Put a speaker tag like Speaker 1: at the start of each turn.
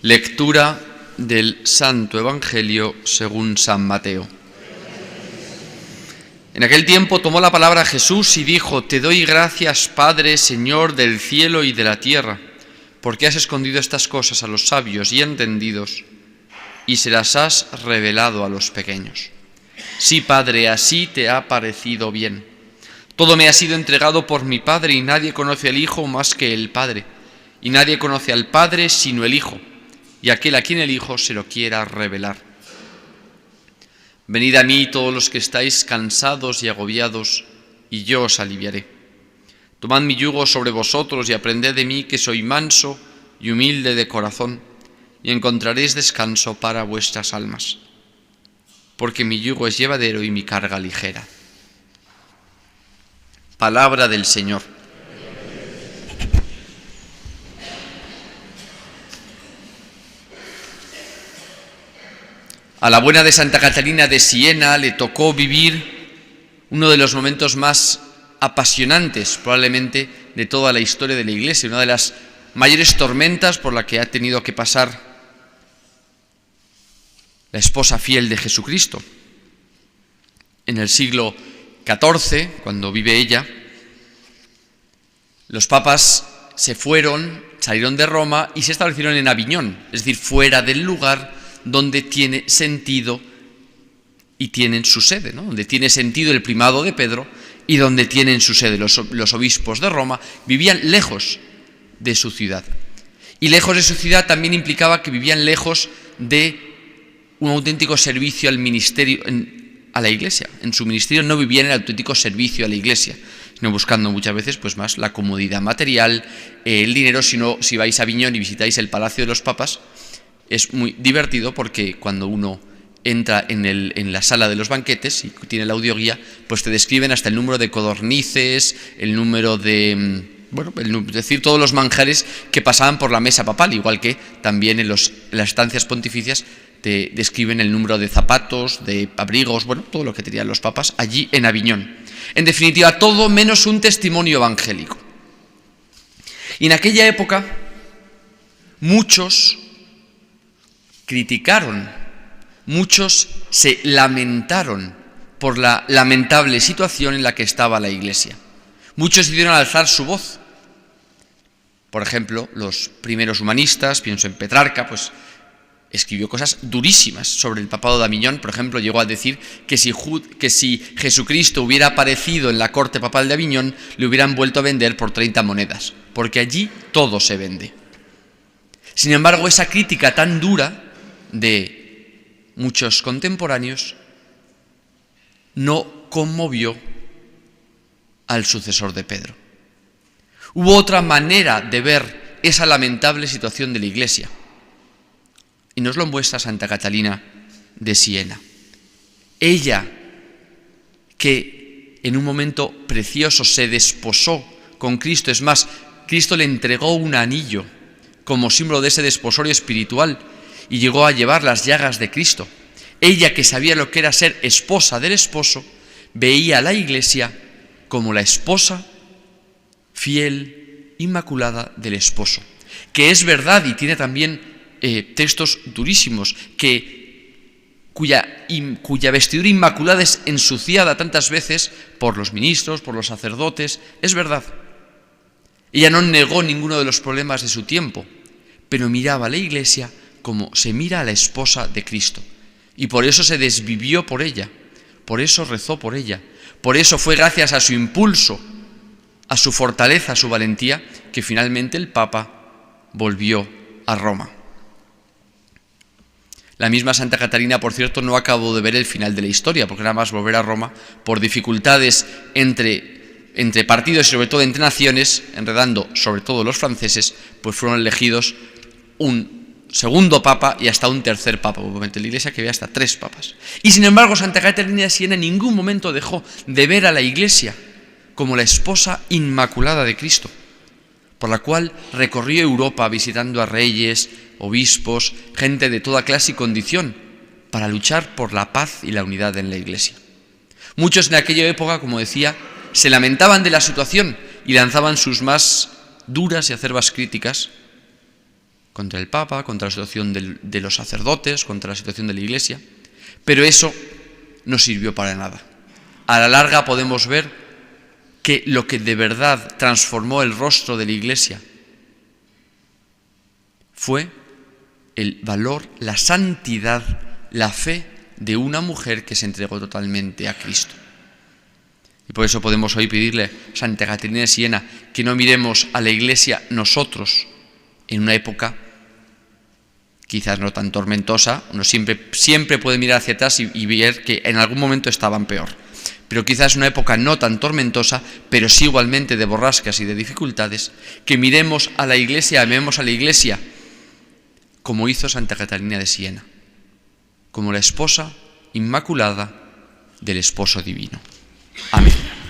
Speaker 1: Lectura del Santo Evangelio según San Mateo. En aquel tiempo tomó la palabra Jesús y dijo: Te doy gracias, Padre, Señor del cielo y de la tierra, porque has escondido estas cosas a los sabios y entendidos y se las has revelado a los pequeños. Sí, Padre, así te ha parecido bien. Todo me ha sido entregado por mi Padre y nadie conoce al Hijo más que el Padre, y nadie conoce al Padre sino el Hijo, y aquel a quien el Hijo se lo quiera revelar. Venid a mí todos los que estáis cansados y agobiados, y yo os aliviaré. Tomad mi yugo sobre vosotros y aprended de mí, que soy manso y humilde de corazón, y encontraréis descanso para vuestras almas. Porque mi yugo es llevadero y mi carga ligera. Palabra del Señor. A la buena de Santa Catalina de Siena le tocó vivir uno de los momentos más apasionantes, probablemente, de toda la historia de la Iglesia, una de las mayores tormentas por la que ha tenido que pasar la esposa fiel de Jesucristo. En el siglo XIV, cuando vive ella, los papas salieron de Roma y se establecieron en Aviñón, es decir, fuera del lugar donde tiene sentido y tienen su sede, ¿no? Donde tiene sentido el primado de Pedro y donde tienen su sede. Los obispos de Roma vivían lejos de su ciudad. Y lejos de su ciudad también implicaba que vivían lejos de un auténtico servicio al ministerio, a la Iglesia. En su ministerio no vivían el auténtico servicio a la Iglesia, sino buscando muchas veces pues más la comodidad material, el dinero. Si vais a Aviñón y visitáis el Palacio de los Papas, es muy divertido porque cuando uno entra en la sala de los banquetes y tiene la audioguía, pues te describen hasta el número de codornices, el número de, es decir, todos los manjares que pasaban por la mesa papal, igual que también en las estancias pontificias te describen el número de zapatos, de abrigos, todo lo que tenían los papas allí en Aviñón. En definitiva, todo menos un testimonio evangélico. Y en aquella época, muchos criticaron, muchos se lamentaron por la lamentable situación en la que estaba la Iglesia. Muchos decidieron alzar su voz. Por ejemplo, los primeros humanistas, pienso en Petrarca, pues escribió cosas durísimas sobre el papado de Aviñón. Por ejemplo, llegó a decir que si Jesucristo hubiera aparecido en la corte papal de Aviñón, le hubieran vuelto a vender por 30 monedas, porque allí todo se vende. Sin embargo, esa crítica tan dura de muchos contemporáneos no conmovió al sucesor de Pedro. Hubo otra manera de ver esa lamentable situación de la Iglesia, y nos lo muestra Santa Catalina de Siena. Ella, que en un momento precioso se desposó con Cristo, es más, Cristo le entregó un anillo como símbolo de ese desposorio espiritual, y llegó a llevar las llagas de Cristo. Ella, que sabía lo que era ser esposa del esposo, veía a la Iglesia como la esposa fiel, inmaculada del esposo. Que es verdad, y tiene también textos durísimos, cuya vestidura inmaculada es ensuciada tantas veces por los ministros, por los sacerdotes. Es verdad. Ella no negó ninguno de los problemas de su tiempo, pero miraba a la Iglesia como se mira a la esposa de Cristo. Y por eso se desvivió por ella, por eso rezó por ella, por eso fue gracias a su impulso, a su fortaleza, a su valentía, que finalmente el Papa volvió a Roma. La misma Santa Catalina, por cierto, no acabó de ver el final de la historia, porque nada más volver a Roma, por dificultades entre partidos y sobre todo entre naciones, enredando sobre todo los franceses, pues fueron elegidos un segundo papa y hasta un tercer papa. Obviamente la Iglesia que había hasta 3 papas. Y sin embargo, Santa Catalina de Siena en ningún momento dejó de ver a la Iglesia como la esposa inmaculada de Cristo, por la cual recorrió Europa visitando a reyes, obispos, gente de toda clase y condición, para luchar por la paz y la unidad en la Iglesia. Muchos en aquella época, como decía, se lamentaban de la situación y lanzaban sus más duras y acerbas críticas contra el Papa, contra la situación de los sacerdotes, contra la situación de la Iglesia, pero eso no sirvió para nada. A la larga podemos ver que lo que de verdad transformó el rostro de la Iglesia fue el valor, la santidad, la fe de una mujer que se entregó totalmente a Cristo. Y por eso podemos hoy pedirle a Santa Caterina de Siena que no miremos a la Iglesia nosotros en una época quizás no tan tormentosa. Uno siempre puede mirar hacia atrás y ver que en algún momento estaban peor. Pero quizás una época no tan tormentosa, pero sí igualmente de borrascas y de dificultades, que miremos a la Iglesia, amemos a la Iglesia, como hizo Santa Caterina de Siena, como la esposa inmaculada del esposo divino. Amén.